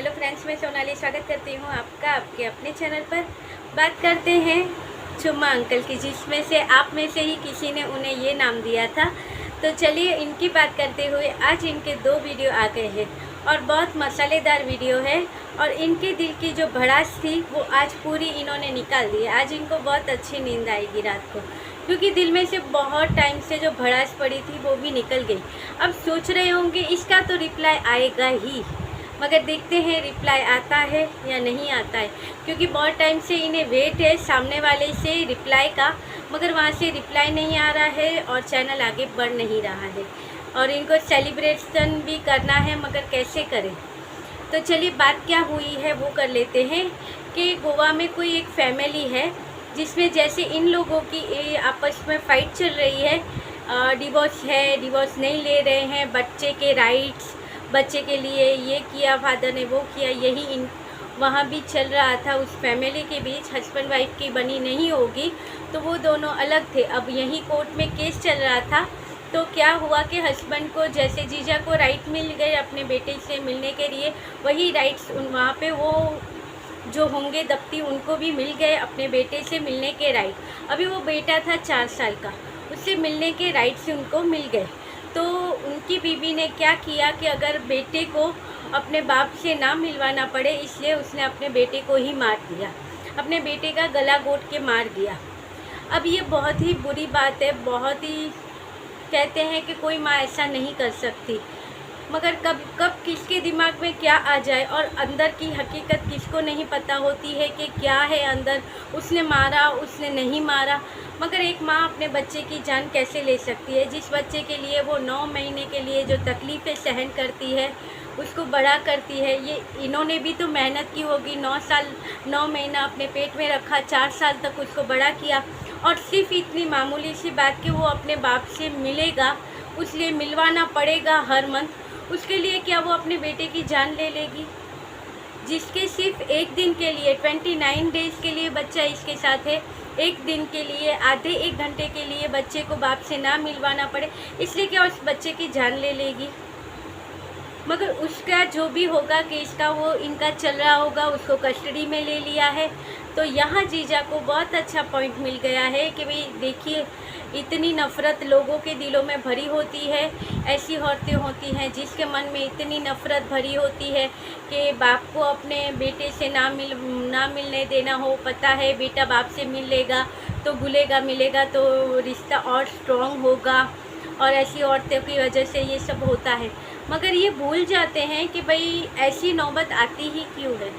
Hello friends, मैं सोनाली स्वागत करती हूँ आपका आपके अपने चैनल पर। बात करते हैं चुम्मा अंकल की, जिसमें से आप में से ही किसी ने उन्हें ये नाम दिया था। तो चलिए इनकी बात करते हुए आज इनके 2 वीडियो आ गए हैं और बहुत मसालेदार वीडियो है। और इनके दिल की जो भड़ास थी वो आज पूरी इन्होंने निकाल दी है। आज इनको बहुत अच्छी नींद आएगी रात को, क्योंकि दिल में से बहुत टाइम से जो भड़ास पड़ी थी वो भी निकल गई। अब सोच रहे होंगे इसका तो रिप्लाई आएगा ही, मगर देखते हैं रिप्लाई आता है या नहीं आता है, क्योंकि बहुत टाइम से इन्हें वेट है सामने वाले से रिप्लाई का, मगर वहाँ से रिप्लाई नहीं आ रहा है और चैनल आगे बढ़ नहीं रहा है। और इनको सेलिब्रेशन भी करना है, मगर कैसे करें। तो चलिए बात क्या हुई है वो कर लेते हैं कि गोवा में कोई एक फैमिली है जिसमें जैसे इन लोगों की आपस में फ़ाइट चल रही है। डिवोर्स है, डिवोर्स नहीं ले रहे हैं, बच्चे के राइट्स, बच्चे के लिए ये किया फादर ने, वो किया, यही इन वहाँ भी चल रहा था। उस फैमिली के बीच हस्बैंड वाइफ की बनी नहीं होगी, तो वो दोनों अलग थे। अब यही कोर्ट में केस चल रहा था। तो क्या हुआ कि हस्बैंड को जैसे जीजा को राइट मिल गए अपने बेटे से मिलने के लिए, वही राइट्स वहाँ पे वो जो होंगे दफ्ती उनको भी मिल गए अपने बेटे से मिलने के राइट। अभी वो बेटा था 4 साल का, उससे मिलने के राइट से उनको मिल गए। तो उनकी बीवी ने क्या किया कि अगर बेटे को अपने बाप से ना मिलवाना पड़े, इसलिए उसने अपने बेटे को ही मार दिया, अपने बेटे का गला घोंट के मार दिया। अब ये बहुत ही बुरी बात है, बहुत ही कहते हैं कि कोई माँ ऐसा नहीं कर सकती, मगर कब कब किसके दिमाग में क्या आ जाए। और अंदर की हकीकत किसको नहीं पता होती है कि क्या है अंदर, उसने मारा, उसने नहीं मारा। मगर एक माँ अपने बच्चे की जान कैसे ले सकती है, जिस बच्चे के लिए वो 9 महीने के लिए जो तकलीफ़ें सहन करती है, उसको बड़ा करती है। ये इन्होंने भी तो मेहनत की होगी, 9 महीना अपने पेट में रखा, 4 साल तक उसको बड़ा किया। और सिर्फ इतनी मामूली सी बात कि वो अपने बाप से मिलेगा, उसलिए मिलवाना पड़ेगा हर मंथ, उसके लिए क्या वो अपने बेटे की जान ले लेगी, जिसके सिर्फ एक दिन के लिए 29 डेज़ के लिए बच्चा इसके साथ है। एक दिन के लिए, आधे 1 घंटे के लिए बच्चे को बाप से ना मिलवाना पड़े, इसलिए क्या उस बच्चे की जान ले लेगी। मगर उसका जो भी होगा केस का, वो इनका चल रहा होगा, उसको कस्टडी में ले लिया है। तो यहाँ जीजा को बहुत अच्छा पॉइंट मिल गया है कि भाई देखिए, इतनी नफ़रत लोगों के दिलों में भरी होती है। ऐसी औरतें होती हैं जिसके मन में इतनी नफ़रत भरी होती है कि बाप को अपने बेटे से ना मिलने देना हो। पता है बेटा बाप से मिल लेगा तो भूलेगा, मिलेगा तो रिश्ता और स्ट्रॉन्ग होगा, और ऐसी औरतों की वजह से ये सब होता है। मगर ये भूल जाते हैं कि भाई ऐसी नौबत आती ही क्यों है,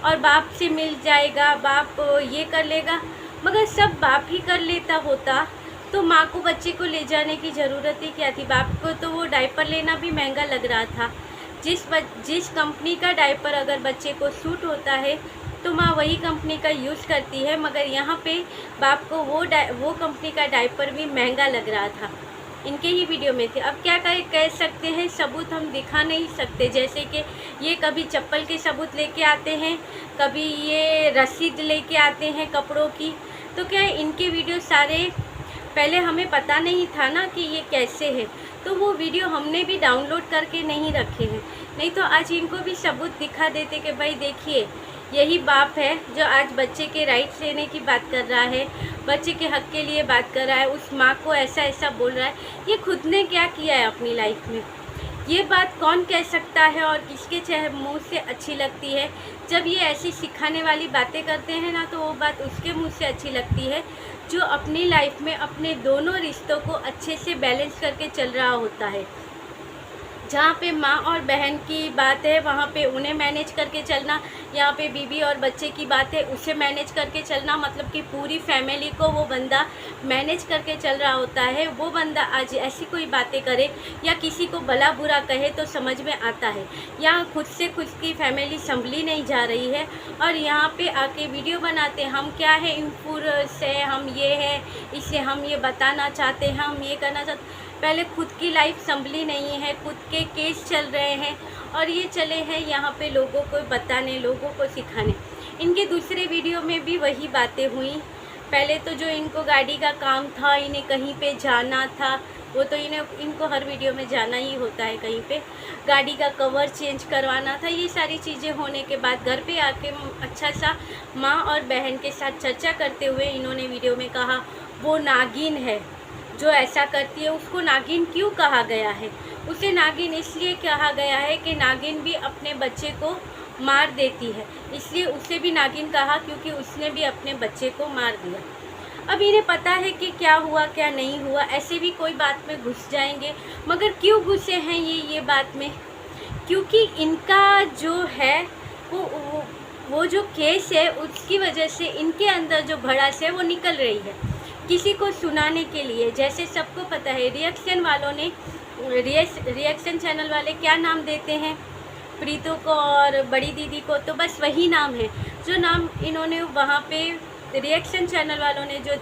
और बाप से मिल जाएगा, बाप ये कर लेगा। मगर सब बाप ही कर लेता होता तो माँ को बच्चे को ले जाने की ज़रूरत ही क्या थी। बाप को तो वो डायपर लेना भी महंगा लग रहा था। जिस कंपनी का डायपर अगर बच्चे को सूट होता है तो माँ वही कंपनी का यूज़ करती है, मगर यहाँ पे बाप को वो कंपनी का डायपर भी महंगा लग रहा था। इनके ही वीडियो में थे। अब क्या कह सकते हैं, सबूत हम दिखा नहीं सकते। जैसे कि ये कभी चप्पल के सबूत लेके आते हैं, कभी ये रसीद लेके आते हैं कपड़ों की। तो क्या इनके वीडियो सारे पहले हमें पता नहीं था ना कि ये कैसे है, तो वो वीडियो हमने भी डाउनलोड करके नहीं रखे हैं, नहीं तो आज इनको भी सबूत दिखा देते कि भाई देखिए यही बाप है जो आज बच्चे के राइट्स लेने की बात कर रहा है, बच्चे के हक के लिए बात कर रहा है, उस माँ को ऐसा ऐसा बोल रहा है। ये खुद ने क्या किया है अपनी लाइफ में, ये बात कौन कह सकता है और किसके मुंह से अच्छी लगती है। जब ये ऐसी सिखाने वाली बातें करते हैं ना, तो वो बात उसके मुंह से अच्छी लगती है जो अपनी लाइफ में अपने दोनों रिश्तों को अच्छे से बैलेंस करके चल रहा होता है। जहाँ पे माँ और बहन की बात है वहाँ पे उन्हें मैनेज करके चलना, यहाँ पे बीवी और बच्चे की बात है उसे मैनेज करके चलना, मतलब कि पूरी फैमिली को वो बंदा मैनेज करके चल रहा होता है। वो बंदा आज ऐसी कोई बातें करे या किसी को भला बुरा कहे तो समझ में आता है यहाँ खुद से खुद की फैमिली संभली नहीं जा रही है, और यहाँ पे आके वीडियो बनाते हैं हम क्या है इन्फ्लुएंसर से, हम ये है, इसे हम ये बताना चाहते हैं, हम ये करना चाहते। पहले खुद की लाइफ संभली नहीं है, खुद के केस चल रहे हैं और ये चले हैं यहाँ पे लोगों को बताने, लोगों को सिखाने। इनके दूसरे वीडियो में भी वही बातें हुई। पहले तो जो इनको गाड़ी का काम था, इन्हें कहीं पे जाना था वो तो इनको हर वीडियो में जाना ही होता है, कहीं पे गाड़ी का कवर चेंज करवाना था। ये सारी चीज़ें होने के बाद घर पे आके अच्छा सा माँ और बहन के साथ चर्चा करते हुए इन्होंने वीडियो में कहा वो नागिन है जो ऐसा करती है। उसको नागिन क्यों कहा गया है? उसे नागिन इसलिए कहा गया है कि नागिन भी अपने बच्चे को मार देती है, इसलिए उसे भी नागिन कहा, क्योंकि उसने भी अपने बच्चे को मार दिया। अब इन्हें पता है कि क्या हुआ क्या नहीं हुआ, ऐसे भी कोई बात में घुस जाएंगे। मगर क्यों घुसे हैं ये बात में? क्योंकि इनका जो है वो जो केस है उसकी वजह से इनके अंदर जो भड़ास है वो निकल रही है किसी को सुनाने के लिए। जैसे सबको पता है रिएक्शन वालों ने रिएक्शन चैनल वाले क्या नाम देते हैं प्रीतों को और बड़ी दीदी को, तो बस वही नाम है जो नाम इन्होंने वहाँ पे रिएक्शन चैनल वालों ने जो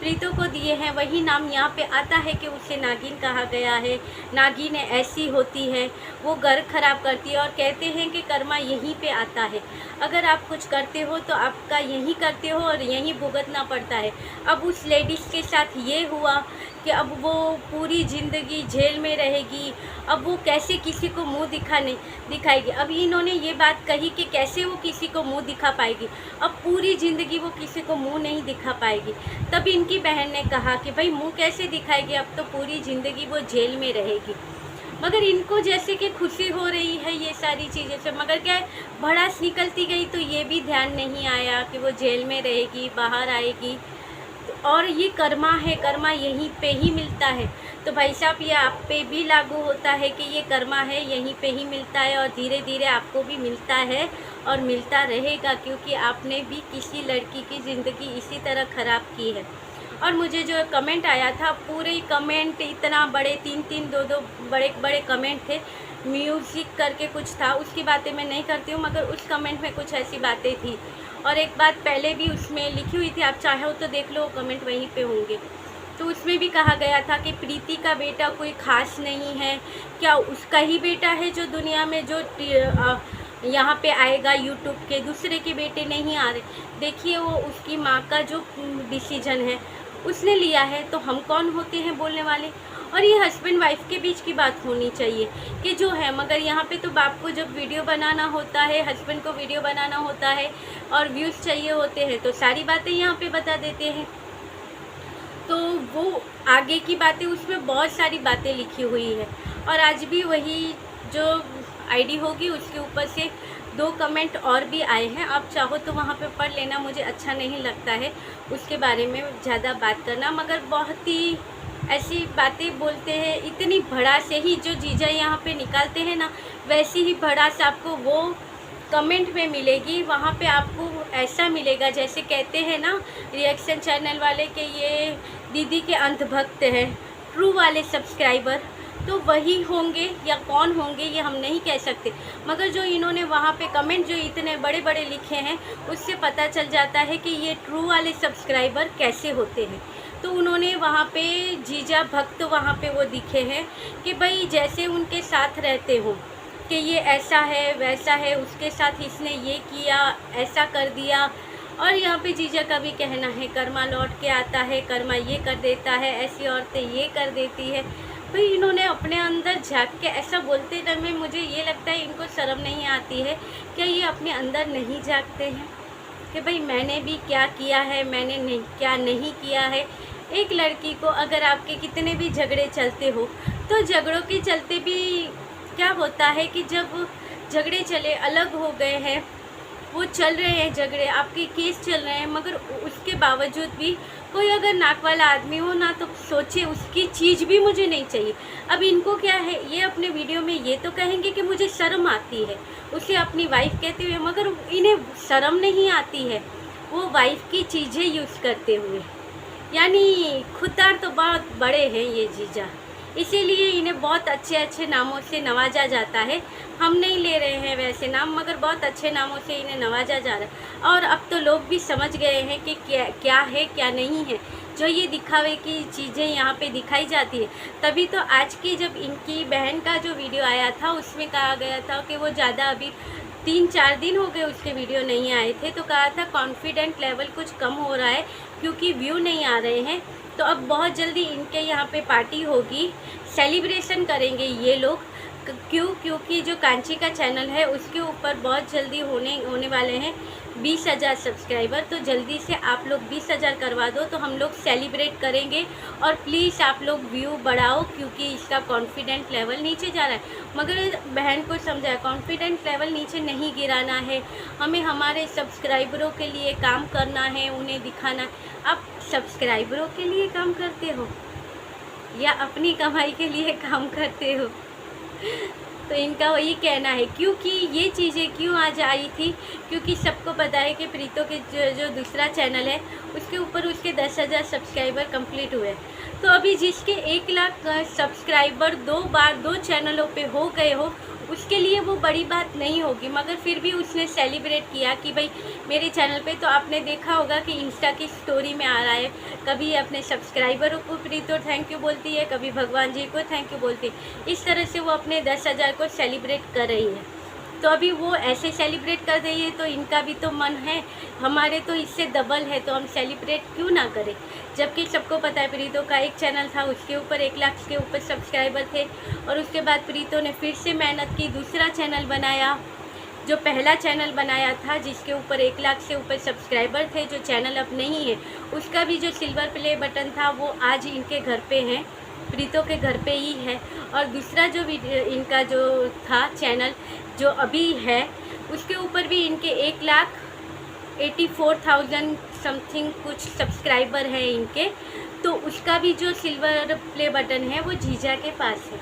प्रीतों को दिए हैं, वही नाम यहाँ पे आता है कि उसे नागिन कहा गया है। नागिन ऐसी होती है, वो घर खराब करती है और कहते हैं कि कर्मा यहीं पे आता है। अगर आप कुछ करते हो तो आपका यहीं करते हो और यहीं भुगतना पड़ता है। अब उस लेडीज़ के साथ ये हुआ कि अब वो पूरी ज़िंदगी जेल में रहेगी। अब वो कैसे किसी को मुंह दिखाएगी? अभी इन्होंने ये बात कही कि कैसे वो किसी को मुंह दिखा पाएगी। अब पूरी ज़िंदगी वो किसी को मुंह नहीं दिखा पाएगी। तब इनकी बहन ने कहा कि भाई मुंह कैसे दिखाएगी, अब तो पूरी ज़िंदगी वो जेल में रहेगी। मगर इनको जैसे कि खुशी हो रही है ये सारी चीज़ें से, मगर क्या है भड़ास निकलती गई तो ये भी ध्यान नहीं आया कि वो जेल में रहेगी, बाहर आएगी। और ये कर्मा है, कर्मा यहीं पे ही मिलता है। तो भाई साहब ये आप पे भी लागू होता है कि ये कर्मा है, यहीं पे ही मिलता है और धीरे धीरे आपको भी मिलता है और मिलता रहेगा, क्योंकि आपने भी किसी लड़की की ज़िंदगी इसी तरह ख़राब की है। और मुझे जो कमेंट आया था, पूरे कमेंट इतना बड़े 3-3 2-2 बड़े कमेंट थे। म्यूज़िक करके कुछ था, उसकी बातें मैं नहीं करती हूँ, मगर उस कमेंट में कुछ ऐसी बातें थी। और एक बात पहले भी उसमें लिखी हुई थी, आप चाहो तो देख लो, कमेंट वहीं पे होंगे। तो उसमें भी कहा गया था कि प्रीति का बेटा कोई ख़ास नहीं है, क्या उसका ही बेटा है जो दुनिया में जो यहाँ पे आएगा यूट्यूब के, दूसरे के बेटे नहीं आ रहे। देखिए वो उसकी माँ का जो डिसीजन है उसने लिया है, तो हम कौन होते हैं बोलने वाले? और ये हस्बैंड वाइफ के बीच की बात होनी चाहिए कि जो है, मगर यहाँ पे तो बाप को जब वीडियो बनाना होता है, हस्बैंड को वीडियो बनाना होता है और व्यूज़ चाहिए होते हैं, तो सारी बातें यहाँ पे बता देते हैं। तो वो आगे की बातें, उसमें बहुत सारी बातें लिखी हुई है। और आज भी वही जो आईडी होगी उसके ऊपर से 2 कमेंट और भी आए हैं, आप चाहो तो वहाँ पे पढ़ लेना। मुझे अच्छा नहीं लगता है उसके बारे में ज़्यादा बात करना, मगर बहुत ही ऐसी बातें बोलते हैं, इतनी भड़ास से ही जो जीजा यहाँ पे निकालते हैं ना, वैसी ही भड़ास आपको वो कमेंट में मिलेगी। वहाँ पे आपको ऐसा मिलेगा जैसे कहते हैं ना रिएक्शन चैनल वाले कि ये दीदी के अंधभक्त हैं, ट्रू वाले सब्सक्राइबर, तो वही होंगे या कौन होंगे ये हम नहीं कह सकते। मगर जो इन्होंने वहाँ पे कमेंट जो इतने बड़े बड़े लिखे हैं, उससे पता चल जाता है कि ये ट्रू वाले सब्सक्राइबर कैसे होते हैं। तो उन्होंने वहाँ पे जीजा भक्त वहाँ पे वो दिखे हैं कि भाई जैसे उनके साथ रहते हो कि ये ऐसा है वैसा है, उसके साथ इसने ये किया, ऐसा कर दिया। और यहाँ पे जीजा का भी कहना है कर्मा लौट के आता है, कर्मा ये कर देता है, ऐसी औरतें ये कर देती है। भाई इन्होंने अपने अंदर झाँक के ऐसा बोलते समय मुझे ये लगता है इनको शर्म नहीं आती है। क्या ये अपने अंदर नहीं झाँकते हैं कि भाई मैंने भी क्या किया है, मैंने नहीं क्या नहीं किया है। एक लड़की को अगर आपके कितने भी झगड़े चलते हो, तो झगड़ों के चलते भी क्या होता है कि जब झगड़े चले, अलग हो गए हैं, वो चल रहे हैं झगड़े, आपके केस चल रहे हैं, मगर उसके बावजूद भी कोई अगर नाक वाला आदमी हो ना, तो सोचे उसकी चीज़ भी मुझे नहीं चाहिए। अब इनको क्या है, ये अपने वीडियो में ये तो कहेंगे कि मुझे शर्म आती है उसे अपनी वाइफ कहते हुए, मगर इन्हें शर्म नहीं आती है वो वाइफ की चीज़ें यूज़ करते हुए। यानी खुददार तो बहुत बड़े हैं ये जीजा, इसीलिए इन्हें बहुत अच्छे अच्छे नामों से नवाजा जाता है। हम नहीं ले रहे हैं वैसे नाम, मगर बहुत अच्छे नामों से इन्हें नवाजा जा रहा है। और अब तो लोग भी समझ गए हैं कि क्या है क्या नहीं है। जो ये दिखावे की चीज़ें यहाँ पे दिखाई जाती है, तभी तो आज की जब इनकी बहन का जो वीडियो आया था उसमें कहा गया था कि वो ज़्यादा अभी 3-4 दिन हो गए उसके वीडियो नहीं आए थे, तो कहा था कॉन्फिडेंट लेवल कुछ कम हो रहा है क्योंकि व्यू नहीं आ रहे हैं। तो अब बहुत जल्दी इनके यहाँ पे पार्टी होगी, सेलिब्रेशन करेंगे ये लोग। क्योंकि जो कांची का चैनल है उसके ऊपर बहुत जल्दी होने वाले हैं 20,000 सब्सक्राइबर। तो जल्दी से आप लोग 20,000 करवा दो तो हम लोग सेलिब्रेट करेंगे। और प्लीज़ आप लोग व्यू बढ़ाओ, क्योंकि इसका कॉन्फिडेंट लेवल नीचे जा रहा है। मगर बहन को समझाया, कॉन्फिडेंट लेवल नीचे नहीं गिराना है, हमें हमारे सब्सक्राइबरों के लिए काम करना है, उन्हें दिखाना है। आप सब्सक्राइबरों के लिए काम करते हो या अपनी कमाई के लिए काम करते हो? तो इनका वही कहना है। क्योंकि ये चीज़ें क्यों आज आई थी, क्योंकि सबको पता है कि प्रीतो के जो दूसरा चैनल है उसके ऊपर उसके 10,000 सब्सक्राइबर कंप्लीट हुए। तो अभी जिसके 1 लाख सब्सक्राइबर 2 बार 2 चैनलों पे हो गए हो, उसके लिए वो बड़ी बात नहीं होगी। मगर फिर भी उसने सेलिब्रेट किया कि भाई मेरे चैनल पे, तो आपने देखा होगा कि इंस्टा की स्टोरी में आ रहा है, कभी अपने सब्सक्राइबरों को प्रीतो थैंक यू बोलती है, कभी भगवान जी को थैंक यू बोलती है। इस तरह से वो अपने 10,000 को सेलिब्रेट कर रही है। तो अभी वो ऐसे सेलिब्रेट कर रही है तो इनका भी तो मन है, हमारे तो इससे डबल है, तो हम सेलिब्रेट क्यों ना करें। जबकि सबको पता है प्रीतो का एक चैनल था, उसके ऊपर 1 लाख के ऊपर सब्सक्राइबर थे। और उसके बाद प्रीतो ने फिर से मेहनत की, दूसरा चैनल बनाया। जो पहला चैनल बनाया था जिसके ऊपर 1 लाख से ऊपर सब्सक्राइबर थे, जो चैनल अब नहीं है, उसका भी जो सिल्वर प्ले बटन था वो आज इनके घर पे है, प्रीतो के घर पे ही है। और दूसरा जो इनका जो था चैनल जो अभी है, उसके ऊपर भी इनके 1,84,000 समथिंग कुछ सब्सक्राइबर हैं इनके। तो उसका भी जो सिल्वर प्ले बटन है वो जीजा के पास है,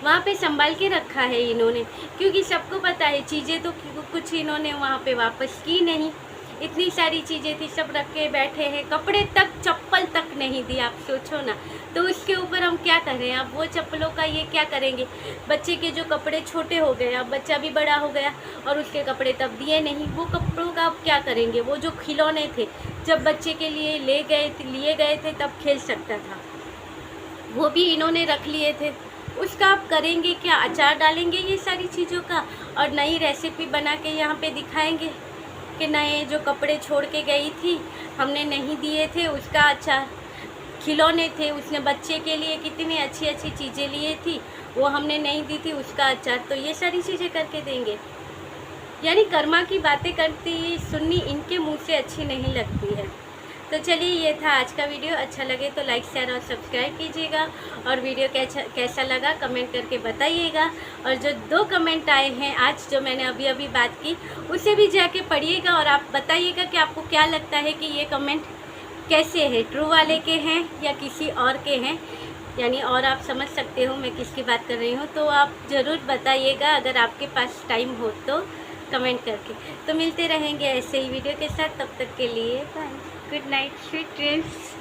वहाँ पे संभाल के रखा है इन्होंने। क्योंकि सबको पता है चीज़ें तो कुछ इन्होंने वहाँ पे वापस की नहीं, इतनी सारी चीज़ें थी, सब रख के बैठे हैं, कपड़े तक, चप्पल तक नहीं दी, आप सोचो ना। तो उसके ऊपर हम क्या करें? अब वो चप्पलों का ये क्या करेंगे? बच्चे के जो कपड़े छोटे हो गए, अब बच्चा भी बड़ा हो गया और उसके कपड़े तब दिए नहीं, वो कपड़ों का अब क्या करेंगे? वो जो खिलौने थे जब बच्चे के लिए लिए गए थे तब खेल सकता था, वो भी इन्होंने रख लिए थे। उसका आप करेंगे क्या? अचार डालेंगे ये सारी चीज़ों का और नई रेसिपी बना के यहाँ पे दिखाएंगे कि नए जो कपड़े छोड़ के गई थी हमने नहीं दिए थे, उसका अचार। खिलौने थे, उसने बच्चे के लिए कितनी अच्छी अच्छी चीज़ें लिए थी, वो हमने नहीं दी थी, उसका अचार। तो ये सारी चीज़ें करके देंगे। यानी कर्मा की बातें करती सुननी इनके मुंह से अच्छी नहीं लगती है। तो चलिए, ये था आज का वीडियो। अच्छा लगे तो लाइक शेयर और सब्सक्राइब कीजिएगा। और वीडियो कैसा लगा कमेंट करके बताइएगा। और जो 2 कमेंट आए हैं आज, जो मैंने अभी अभी बात की, उसे भी जाके पढ़िएगा और आप बताइएगा कि आपको क्या लगता है कि ये कमेंट कैसे है, ट्रू वाले के हैं या किसी और के हैं। यानी और आप समझ सकते हो मैं किसकी बात कर रही हूँ, तो आप ज़रूर बताइएगा अगर आपके पास टाइम हो तो कमेंट करके। तो मिलते रहेंगे ऐसे ही वीडियो के साथ, तब तक के लिए bye, good night, sweet dreams.